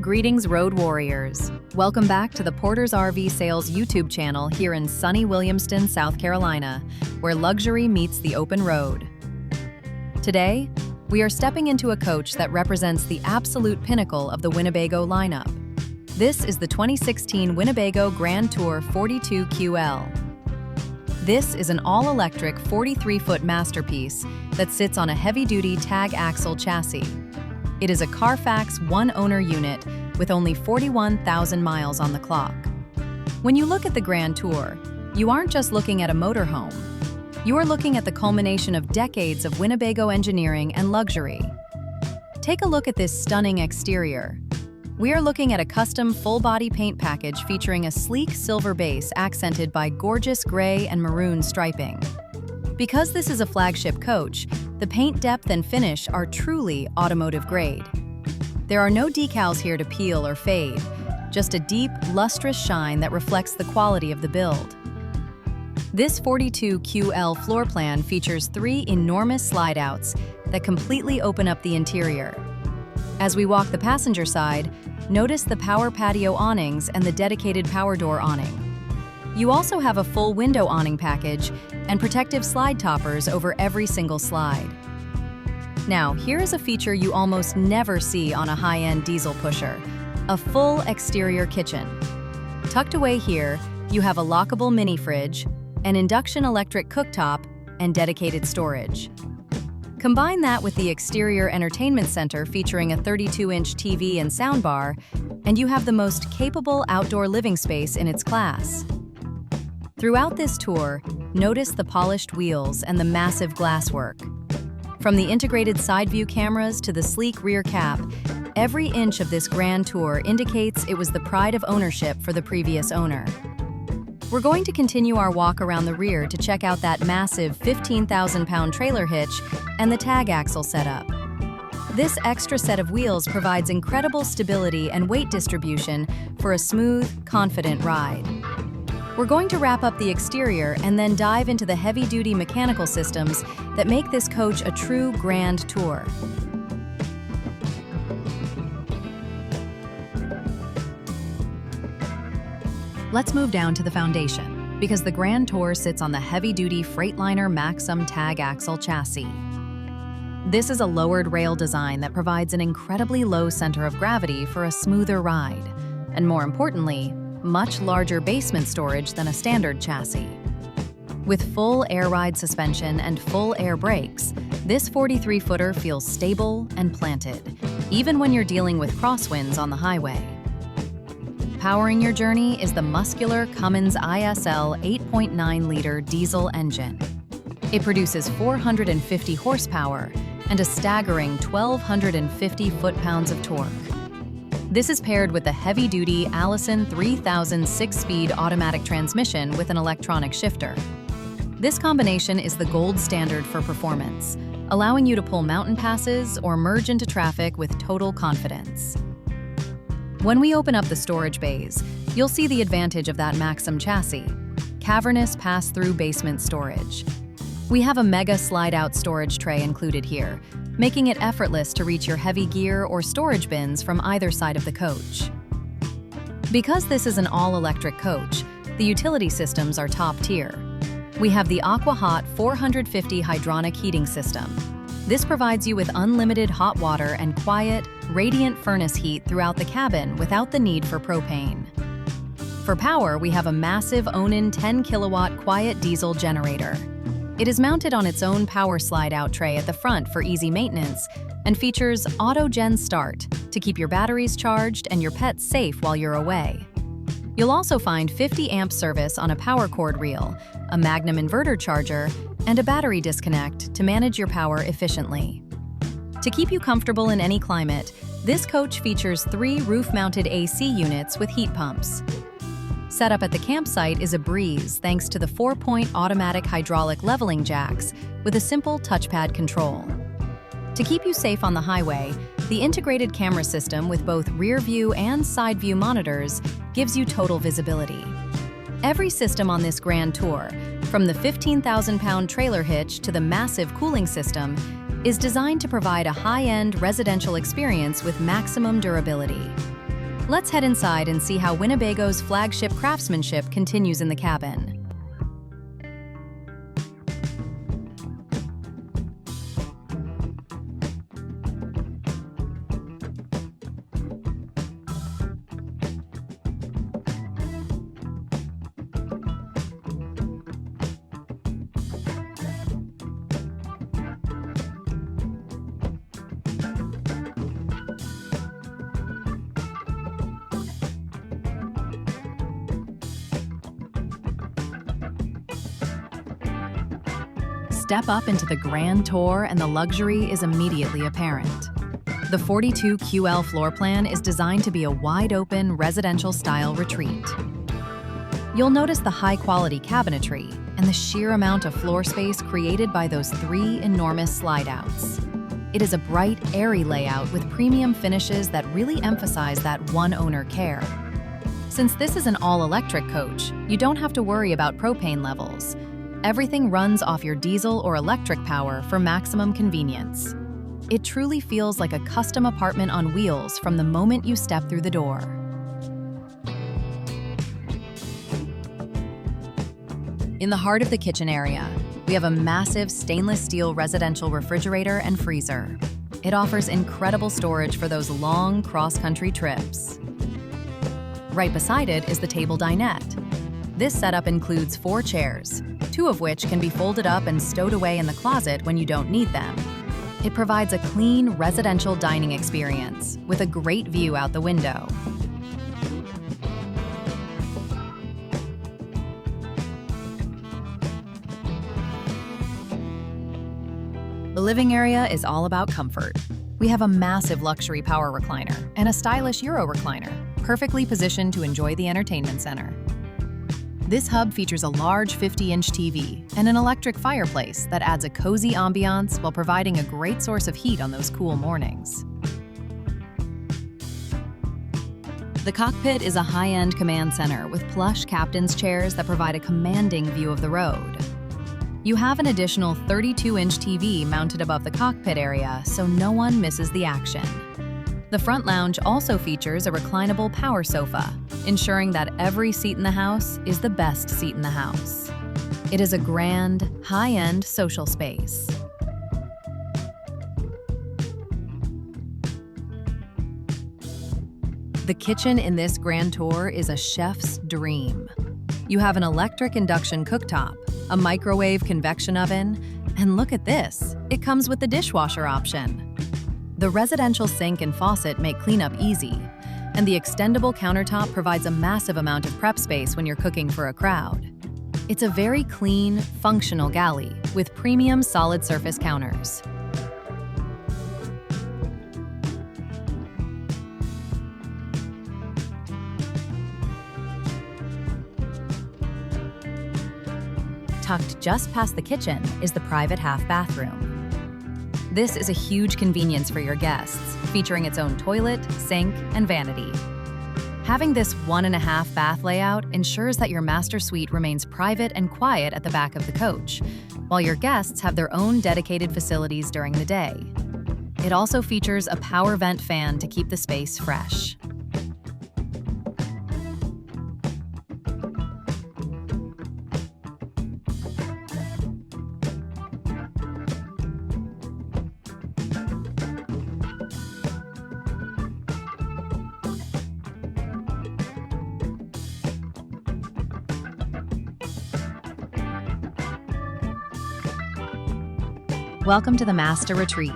Greetings, road warriors. Welcome back to the Porter's RV Sales YouTube channel here in sunny Williamston, South Carolina, where luxury meets the open road. Today, we are stepping into a coach that represents the absolute pinnacle of the Winnebago lineup. This is the 2016 Winnebago Grand Tour 42QL. This is an all-electric 43-foot masterpiece that sits on a heavy-duty tag axle chassis. It is a Carfax one-owner unit with only 41,000 miles on the clock. When you look at the Grand Tour, you aren't just looking at a motorhome. You are looking at the culmination of decades of Winnebago engineering and luxury. Take a look at this stunning exterior. We are looking at a custom full-body paint package featuring a sleek silver base accented by gorgeous gray and maroon striping. Because this is a flagship coach, the paint depth and finish are truly automotive grade. There are no decals here to peel or fade, just a deep, lustrous shine that reflects the quality of the build. This 42QL floor plan features 3 enormous slide-outs that completely open up the interior. As we walk the passenger side, notice the power patio awnings and the dedicated power door awning. You also have a full window awning package and protective slide toppers over every single slide. Now, here is a feature you almost never see on a high-end diesel pusher: a full exterior kitchen. Tucked away here, you have a lockable mini fridge, an induction electric cooktop, and dedicated storage. Combine that with the exterior entertainment center featuring a 32-inch TV and soundbar, and you have the most capable outdoor living space in its class. Throughout this tour, notice the polished wheels and the massive glasswork. From the integrated side view cameras to the sleek rear cap, every inch of this Grand Tour indicates it was the pride of ownership for the previous owner. We're going to continue our walk around the rear to check out that massive 15,000-pound trailer hitch and the tag axle setup. This extra set of wheels provides incredible stability and weight distribution for a smooth, confident ride. We're going to wrap up the exterior and then dive into the heavy-duty mechanical systems that make this coach a true Grand Tour. Let's move down to the foundation, because the Grand Tour sits on the heavy-duty Freightliner Maxum TAG AXLE chassis. This is a lowered rail design that provides an incredibly low center of gravity for a smoother ride, and more importantly, much larger basement storage than a standard chassis. With full air ride suspension and full air brakes, this 43-footer feels stable and planted, even when you're dealing with crosswinds on the highway. Powering your journey is the muscular Cummins ISL 8.9-liter diesel engine. It produces 450 horsepower and a staggering 1,250 foot-pounds of torque. This is paired with the heavy-duty Allison 3000 6-speed automatic transmission with an electronic shifter. This combination is the gold standard for performance, allowing you to pull mountain passes or merge into traffic with total confidence. When we open up the storage bays, you'll see the advantage of that Maxum chassis: cavernous pass-through basement storage. We have a mega slide-out storage tray included here, making it effortless to reach your heavy gear or storage bins from either side of the coach. Because this is an all-electric coach, the utility systems are top tier. We have the AquaHot 450 hydronic heating system. This provides you with unlimited hot water and quiet, radiant furnace heat throughout the cabin without the need for propane. For power, we have a massive Onan 10-kilowatt quiet diesel generator. It is mounted on its own power slide-out tray at the front for easy maintenance and features Auto-Gen Start to keep your batteries charged and your pets safe while you're away. You'll also find 50-amp service on a power cord reel, a Magnum inverter charger, and a battery disconnect to manage your power efficiently. To keep you comfortable in any climate, this coach features 3 roof-mounted AC units with heat pumps. Set up at the campsite is a breeze thanks to the 4-point automatic hydraulic leveling jacks with a simple touchpad control. To keep you safe on the highway, the integrated camera system with both rear view and side view monitors gives you total visibility. Every system on this Grand Tour, from the 15,000-pound trailer hitch to the massive cooling system, is designed to provide a high-end residential experience with maximum durability. Let's head inside and see how Winnebago's flagship craftsmanship continues in the cabin. Step up into the Grand Tour and the luxury is immediately apparent. The 42QL floor plan is designed to be a wide-open, residential-style retreat. You'll notice the high-quality cabinetry and the sheer amount of floor space created by those 3 enormous slide-outs. It is a bright, airy layout with premium finishes that really emphasize that one-owner care. Since this is an all-electric coach, you don't have to worry about propane levels. Everything runs off your diesel or electric power for maximum convenience. It truly feels like a custom apartment on wheels from the moment you step through the door. In the heart of the kitchen area, we have a massive stainless steel residential refrigerator and freezer. It offers incredible storage for those long cross-country trips. Right beside it is the table dinette. This setup includes 4 chairs, 2 of which can be folded up and stowed away in the closet when you don't need them. It provides a clean, residential dining experience with a great view out the window. The living area is all about comfort. We have a massive luxury power recliner and a stylish Euro recliner, perfectly positioned to enjoy the entertainment center. This hub features a large 50-inch TV and an electric fireplace that adds a cozy ambiance while providing a great source of heat on those cool mornings. The cockpit is a high-end command center with plush captain's chairs that provide a commanding view of the road. You have an additional 32-inch TV mounted above the cockpit area, so no one misses the action. The front lounge also features a reclinable power sofa, ensuring that every seat in the house is the best seat in the house. It is a grand, high-end social space. The kitchen in this Grand Tour is a chef's dream. You have an electric induction cooktop, a microwave convection oven, and look at this, it comes with the dishwasher option. The residential sink and faucet make cleanup easy, and the extendable countertop provides a massive amount of prep space when you're cooking for a crowd. It's a very clean, functional galley with premium solid surface counters. Tucked just past the kitchen is the private half bathroom. This is a huge convenience for your guests, featuring its own toilet, sink, and vanity. Having this 1.5 bath layout ensures that your master suite remains private and quiet at the back of the coach, while your guests have their own dedicated facilities during the day. It also features a power vent fan to keep the space fresh. Welcome to the Master Retreat.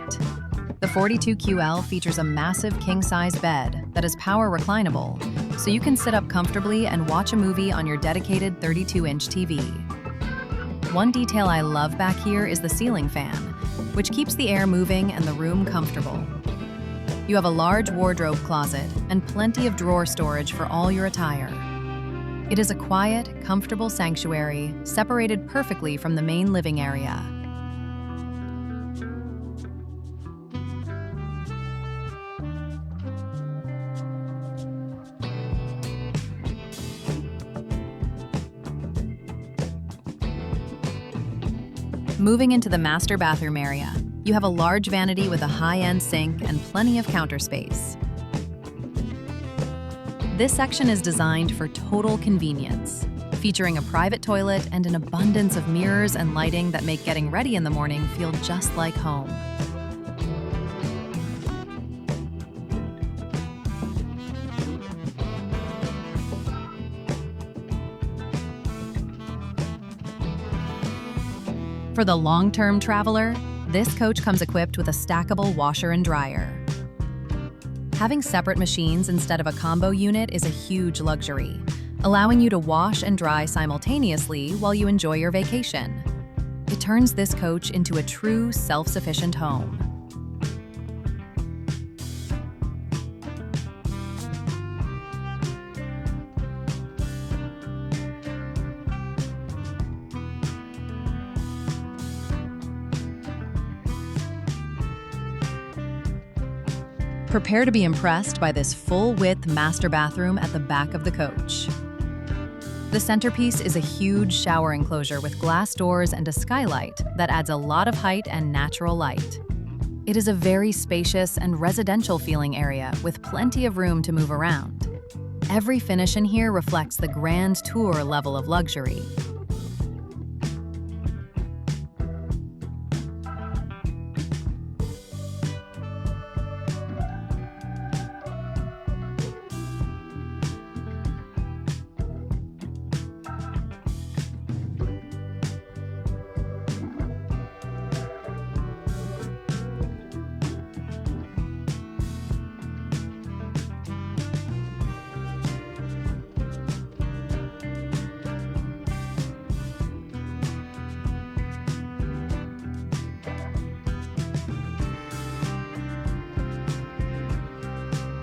The 42QL features a massive king-size bed that is power reclinable, so you can sit up comfortably and watch a movie on your dedicated 32-inch TV. One detail I love back here is the ceiling fan, which keeps the air moving and the room comfortable. You have a large wardrobe closet and plenty of drawer storage for all your attire. It is a quiet, comfortable sanctuary separated perfectly from the main living area. Moving into the master bathroom area, you have a large vanity with a high-end sink and plenty of counter space. This section is designed for total convenience, featuring a private toilet and an abundance of mirrors and lighting that make getting ready in the morning feel just like home. For the long-term traveler, this coach comes equipped with a stackable washer and dryer. Having separate machines instead of a combo unit is a huge luxury, allowing you to wash and dry simultaneously while you enjoy your vacation. It turns this coach into a true self-sufficient home. Prepare to be impressed by this full-width master bathroom at the back of the coach. The centerpiece is a huge shower enclosure with glass doors and a skylight that adds a lot of height and natural light. It is a very spacious and residential-feeling area with plenty of room to move around. Every finish in here reflects the Grand Tour level of luxury.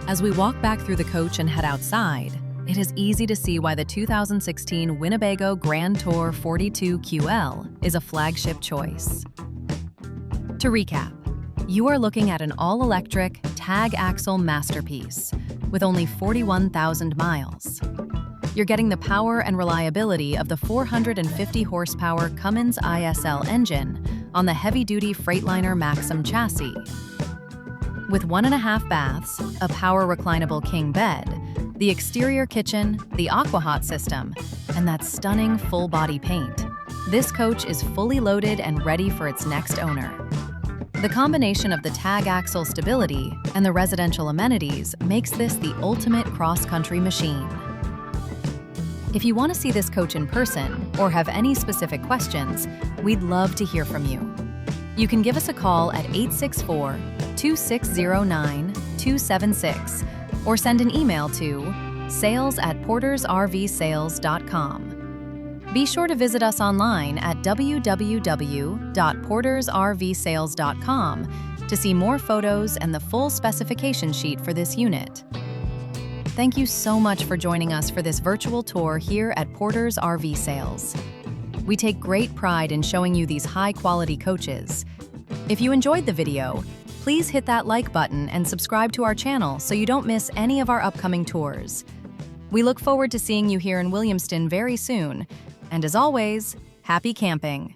As we walk back through the coach and head outside, it is easy to see why the 2016 Winnebago Grand Tour 42QL is a flagship choice. To recap, you are looking at an all-electric tag axle masterpiece with only 41,000 miles. You're getting the power and reliability of the 450 horsepower Cummins ISL engine on the heavy-duty Freightliner Maxum chassis. With 1.5 baths, a power reclinable king bed, the exterior kitchen, the AquaHot system, and that stunning full-body paint, this coach is fully loaded and ready for its next owner. The combination of the tag axle stability and the residential amenities makes this the ultimate cross-country machine. If you want to see this coach in person or have any specific questions, we'd love to hear from you. You can give us a call at 864-2609-276 or send an email to sales@portersrvsales.com. Be sure to visit us online at www.portersrvsales.com to see more photos and the full specification sheet for this unit. Thank you so much for joining us for this virtual tour here at Porter's RV Sales. We take great pride in showing you these high-quality coaches. If you enjoyed the video, please hit that like button and subscribe to our channel so you don't miss any of our upcoming tours. We look forward to seeing you here in Williamston very soon. And as always, happy camping!